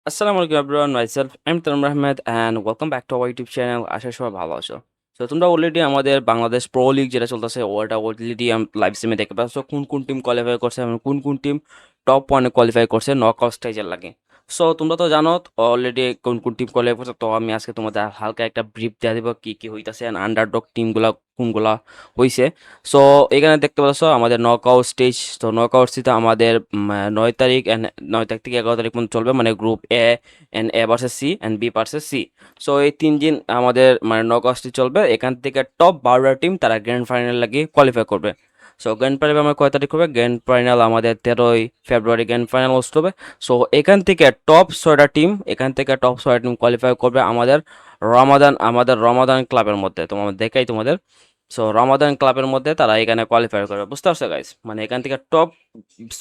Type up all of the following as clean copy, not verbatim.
আসসালামু আলাইকুম everyone myself I am Tanvir Ahmed and welcome back to our YouTube channel. আশা করি সবাই ভালো আছো। তো তোমরা অলরেডি আমাদের বাংলাদেশ প্রো লিগ যেটা চলতেছে ওটা অলরেডি লাইভ স্ট্রিমে দেখতে পাচ্ছ কোন টিম কোয়ালিফাই করছে এবং কোন টিম টপ ওয়ানে কোয়ালিফাই করছে নক আউট স্টেজের লাগে। সো তোমরা তো জানো অলরেডি কোন টিম কোয়ালিফাই করছে, তো আমি আজকে তোমাদের হালকা একটা ব্রিফ দিয়ে দিব কি হইতাছে আন্ডারডগ টিমগুলা কোনগুলা হইছে। সো এখানে দেখতে পাচ্ছ আমাদের নকআউট স্টেজ। তো নকআউট স্টেজে আমাদের 9 তারিখ অ্যান্ড 9 তারিখ থেকে 11 তারিখ পর্যন্ত চলবে, মানে group A versus C and B versus C. So এই 3 দিন আমাদের মানে নকআউট স্টেজ চলবে। এখান থেকে টপ 12টা টিম তারা গ্র্যান্ড ফাইনাল লাগে কোয়ালিফাই করবে। সো গ্র্যান্ড ফাইনাল আমার কয় তারিখ হবে? গ্র্যান্ড ফাইনাল আমাদের 13ই ফেব্রুয়ারি গ্র্যান্ড ফাইনাল হোস্ট হবে। সো এখান থেকে টপ 6টা টিম কোয়ালিফাই করবে আমাদের রমাদান ক্লাবের মধ্যে। তোমাদের দেখাই তোমাদের। সো রমাদান ক্লাবের মধ্যে তারা এখানে কোয়ালিফাই করবে, বুঝতে পারছো গাইস? মানে এখান থেকে টপ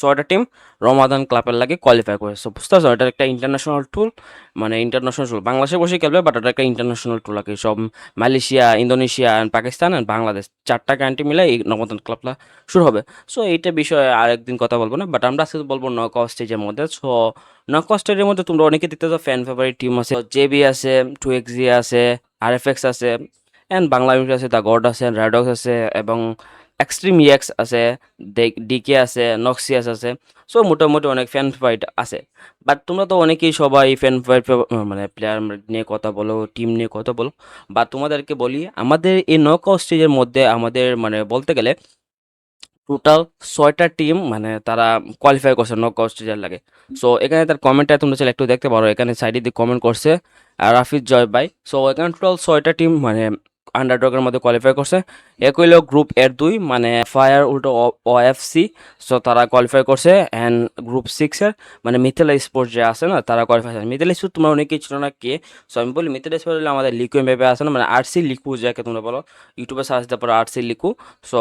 6টা টিম রমাদান ক্লাবের লাগে কোয়ালিফাই করে। সো বুঝতে পারছো এটা একটা ইন্টারন্যাশনাল টুল, মানে ইন্টারন্যাশনাল টুল বাংলাদেশে বসে খেলবে, বাট এটা একটা ইন্টারন্যাশনাল টুল আর কি। সব Malaysia, Indonesia and Pakistan and Bangladesh 4টা কান্ট্রি মিলে এই রমাদান ক্লাবটা শুরু হবে। সো এইটা বিষয়ে আরেকদিন কথা বলবো না, বাট আমরা আজকে বলবো নকআউট স্টেজের মধ্যে। সো নকআউট স্টেজের মধ্যে তোমরা অনেকে দিতে ফ্যান ফেভারিট টিম আছে, জেবি আছে, 2xG আছে, আরএফএক্স আছে, এন্ড বাংলা ইউনিট আছে, দ্য গড আছে, রেডক্স আছে, এবং এক্সট্রিম ইএক্স আছে, ডিকে আছে, নক্সিয়াস আছে। সো মোটামুটি অনেক ফ্যান ফাইট আছে। বাট তোমরা তো অনেকেই সবাই ফ্যান ফাইট মানে প্লেয়ার নিয়ে কথা বলো, টিম নিয়ে কথা বলো। বা তোমাদেরকে বলি আমাদের এই নকআউট স্টেজের মধ্যে আমাদের মানে বলতে গেলে টোটাল 6টা টিম মানে তারা কোয়ালিফাই করছে নকআউট স্টেজের লাগে। সো এখানে তার কমেন্টটা তোমরা চাইলে একটু দেখতে পারো, এখানে সাইডে দিয়ে কমেন্ট করছে রাফিজ জয় ভাই। সো এখানে টোটাল 6টা টিম মানে আন্ডারডগের মধ্যে কোয়ালিফাই করছে। এক হইল গ্রুপ এর 2 মানে ফায়ার উল্টো ওএফসি। সো তারা কোয়ালিফাই করছে। অ্যান্ড গ্রুপ 6-এর মানে মিথিলা স্পোর্টস যে আছে না, তারা কোয়ালিফাই করছে। মিথিলা স্পোর্টস তোমরা অনেকেই ছিল না কে। সো আমি বলি মিথিলা স্পোর্টস হলে আমাদের লিকু এমবেপে আছে না, মানে আরসি লিকু যাকে তোমরা বলো, ইউটিউবে সার্চ দেওয়ার পর আরসি লিকু। সো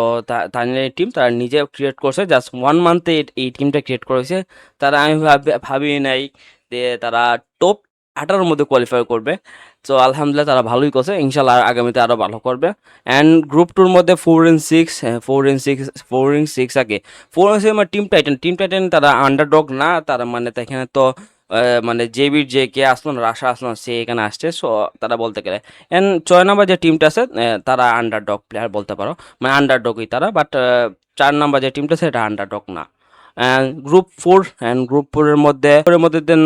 তাদের টিম তারা নিজে ক্রিয়েট করছে, জাস্ট 1 মান্থে এই টিমটা ক্রিয়েট করেছে তারা। আমি ভাবি নাই যে তারা টপ 18-এর মধ্যে কোয়ালিফাই করবে। সো আলহামদুলিল্লাহ তারা ভালোই করছে, ইনশাল্লাহ আগামীতে আরও ভালো করবে। অ্যান্ড গ্রুপ 2-র মধ্যে 4-6, 4-6, 4-6 আগে 4-6 আমার টিম টাইটান তারা আন্ডারডগ না, তারা মানে এখানে তো মানে জেবির যে কে আসলো না, রাশা আসলো না, সে এখানে আসছে। সো তারা বলতে গেলে অ্যান্ড 6 নম্বর যে টিমটা আছে তারা আন্ডারডগ প্লেয়ার বলতে পারো, মানে আন্ডারডগই তারা, বাট 4 নম্বর যে টিমটা আছে এটা আন্ডারডগ না। গ্রুপ 4 এর মধ্যে দেন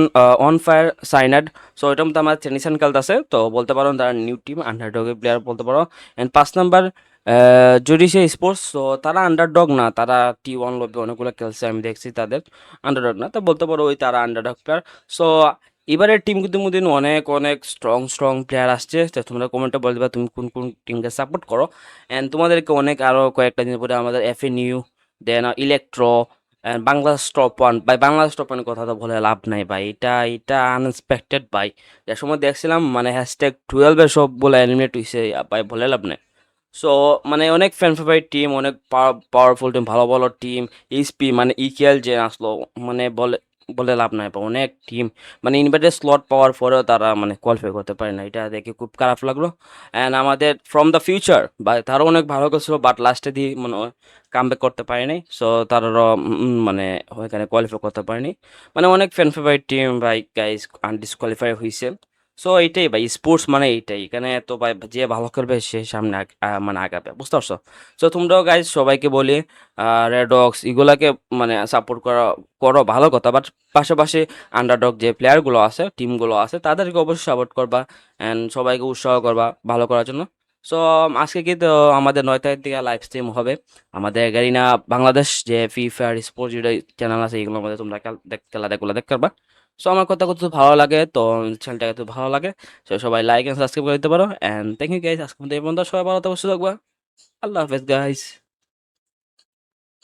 অন ফায়ার সাইনাড। সো এটার মধ্যে আমার টেনিসান খেলতেছে, তো বলতে পারো তারা নিউ টিম আন্ডারডগের প্লেয়ার বলতে পারো। অ্যান্ড 5 নম্বর জুডিশিয়া স্পোর্টস। সো তারা আন্ডারডগ না, তারা T1 লবে অনেকগুলো খেলছে, আমি দেখছি তাদের আন্ডারডগ না, তো বলতে পারো ওই তারা আন্ডারডগ প্লেয়ার। সো এবারের টিম কিন্তু মধ্যে অনেক অনেক স্ট্রং প্লেয়ার আসছে। তো তোমরা কমেন্টে বলতে পারো তুমি কোন কোন টিমকে সাপোর্ট করো। অ্যান্ড তোমাদেরকে অনেক আরও কয়েকটা দিন পরে আমাদের FNU দেন ইলেকট্রো বাংলাদেশ টপ ওয়ান। ভাই বাংলাদেশ টপ ওয়ানের কথা তো বলে লাভ নাই ভাই, এটা আনএক্সপেক্টেড ভাই। যে সময় দেখছিলাম মানে #12-এ সব বলে এলিমিনেট হয়েছে, ভাই বলে লাভ নাই। সো মানে অনেক ফ্যান ফেভারিট টিম, অনেক পাওয়ারফুল টিম, ভালো ভালো টিম। ইসপি মানে ইকেএল যে আসলো, মানে বলে বলে লাভ নাই বা অনেক টিম মানে ইনভাইটেড স্লট পাওয়ার পরেও তারা মানে কোয়ালিফাই করতে পারে না, এটা দেখে খুব খারাপ লাগলো। অ্যান্ড আমাদের ফ্রম দ্য ফিউচার বা তারও অনেক ভালো করছিল, বাট লাস্টে দিয়ে মানে কামব্যাক করতে পারেনি। সো তারারও মানে ওইখানে কোয়ালিফাই করতে পারেনি। মানে অনেক ফ্যান ফেভারিট টিম ভাই গাইস আনডিসকোয়ালিফাই হয়েছে। সো এইটাই ভাই স্পোর্টস মানে এইটাই, এখানে তো ভাই যে ভালো করবে সে সামনে মানে আগাবে, বুঝতে পারছো? সো তোমরাও গাইজ সবাইকে বলি রেডক্স এগুলাকে মানে সাপোর্ট করো ভালো কথা, বাট পাশাপাশি আন্ডারডগ যে প্লেয়ারগুলো আছে টিমগুলো আছে তাদেরকে অবশ্যই সাপোর্ট করবা অ্যান্ড সবাইকে উৎসাহ করবা ভালো করার জন্য। সো আজকে কিন্তু আমাদের 9 তারিখ থেকে লাইভ স্ট্রিম হবে আমাদের গারিনা বাংলাদেশ যে ফ্রি ফায়ার স্পোর্টস যেটা চ্যানেল আছে, এগুলোর মধ্যে তোমরা খেলাগুলো দেখতে পারবা। সো আমার কথা কত ভালো লাগে, তো চ্যানেলটাকে তো ভালো লাগে। সো সবাই লাইক এন্ড সাবস্ক্রাইব করে দিতে পারো। অ্যান্ড থ্যাংক ইউ গাইজ, আজকে মধ্যে এই পর্যন্ত। সবাই ভালো থাকবে, সুস্থ থাকবা। আল্লাহ হাফেজ গাইজ।